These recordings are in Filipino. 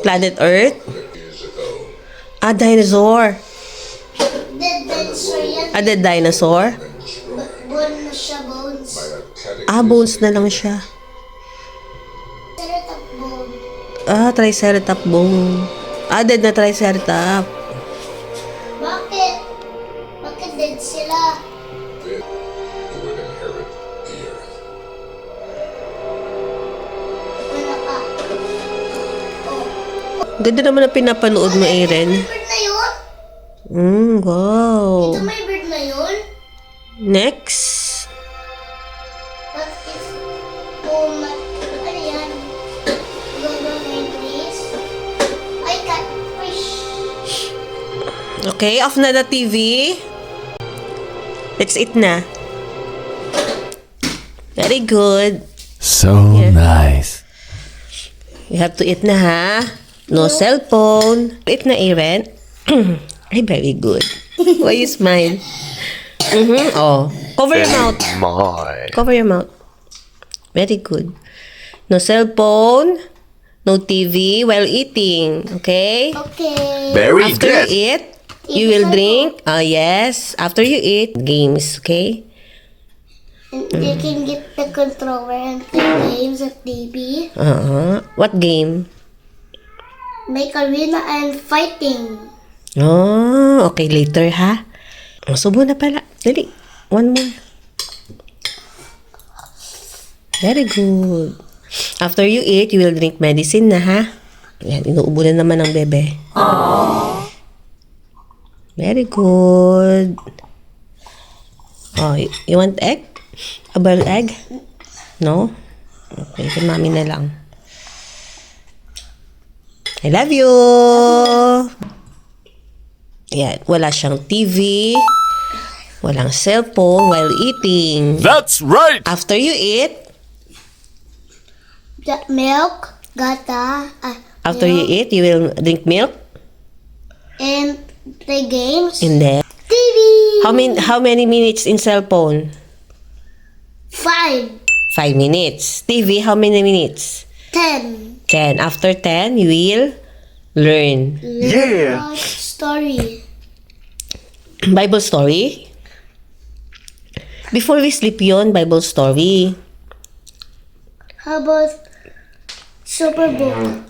Planet Earth? Ah, dinosaur. Dead dinosaur yan. Ah, dead dinosaur? Bone na siya, bones. Ah, bones na lang siya. Triceratops bone. Ah, triceratop bone. Ah, dead na triceratop. Bakit? Bakit dead sila? Then you would inherit the earth. Ano ka? Oh. Ganda naman ang pinapanood mo, Aaron. May bird na yun? Wow. Ito may bird na yun? Next. What is... Oh, ano yan? Government please? Ay, catfish. Okay, off na the TV. Let's eat na. Very good. So nice. You have to eat na, ha? No cellphone. Eat na, Aaron. Ay, very good. Why you smile? Oh. Cover your mouth. My. Cover your mouth. Very good. No cellphone. No TV while eating. Okay? Okay. Very After good. you eat, you will drink. Yes. After you eat, games. Okay? And you can get the controller and play games at TV. What game? Make arena and fighting. Oh, okay. Later, ha? Subo na pala. Dali. One more. Very good. After you eat, you will drink medicine na, ha? Yan, inuubo na naman ng bebe. Very good. Oh, you want egg? A boiled egg? No? Okay, kay mami na lang. I love you! Yan, wala siyang TV. Walang cellphone while eating. That's right. After you eat, The milk, gata, after you eat, you will drink milk. and play games. And then, TV. how many minutes in cellphone? 5, 5 minutes. TV, how many minutes? 10. 10. After 10, you will learn. Yeah. Story. Bible story? Before we sleep yon, Bible story. How about Superbook?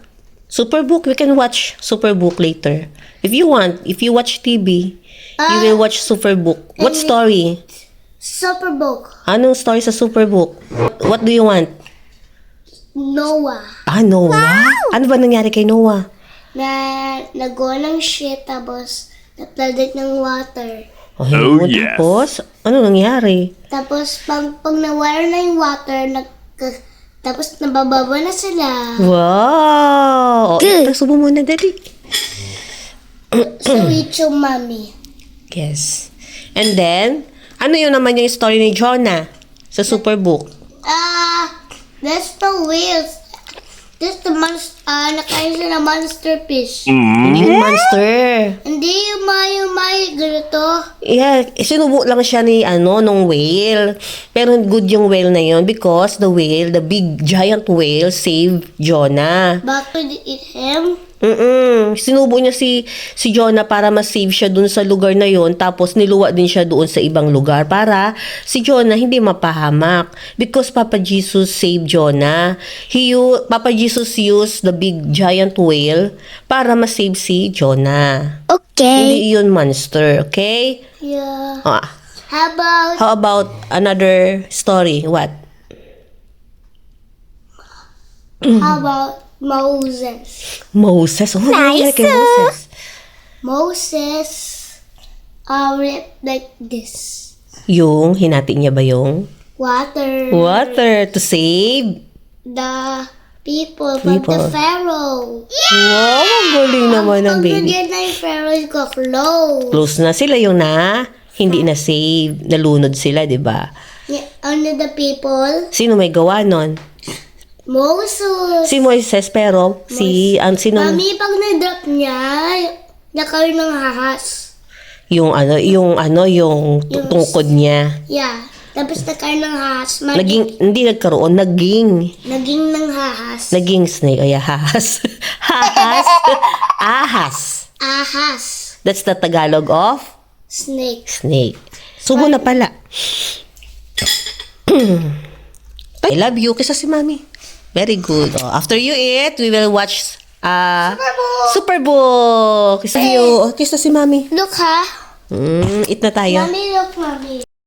Superbook, we can watch Superbook later. If you want, if you watch TV, you will watch Superbook. What story? Superbook. Anong story sa Superbook? What do you want? Noah. Ah, Noah? Ano ba nangyari kay Noah? Na nagawa ng ship tapos na-flooded ng water. Oh, yes. Tapos, ano nangyari? Tapos pag nawala na yung water, tapos nabababa na sila. Wow! Good. Subo muna, dali. So eat your mommy. Yes. And then, ano yun naman yung story ni Jonah sa Superbook? That's the whales. That's the monster, nakain sila monster fish. Hindi yung monster. Hindi yung may ganito. Yeah, sinubo lang siya ni nung whale. Pero good yung whale na yun because the whale, the big giant whale saved Jonah. Back to eat him. Sinubo niya si Jonah para ma-save siya dun sa lugar na yon, tapos niluwa din siya doon sa ibang lugar para si Jonah hindi mapahamak because Papa Jesus saved Jonah. Papa Jesus used the big giant whale para ma-save si Jonah. Okay. Hindi yun monster, okay? Yeah. Ah, How about how about another story? What? Moses? Moses. Oh, nangyari kay Moses. Moses ripped like this. Yung hinati niya ba yung Water. water to save? The people from the People. Pharaoh. Wow, ang galing naman ng Pag baby. nandiyan na yung Pharaoh, ko close. Close na sila yung hindi na save, nalunod sila, 'di ba? Yeah, under the people, Sino may gawa nun? Moses. Si Moises, pero sino Mami, pag na-drop niya, nakaroon ng hahas. yung tungkod niya. Yeah. Tapos nagkaroon ng hahas. Hindi nagkaroon, naging Naging ng hahas. Naging snake. Ay, ahas. Ahas. Ahas. Ahas. That's the Tagalog of Snake. snake. Subo na pala. I love you. Kisa si Mami. Very good. Oh, after you eat, we will watch Super Bowl. Kisa you. Kisa si Mami. Look ha. Eat na tayo. Mommy, look, mommy.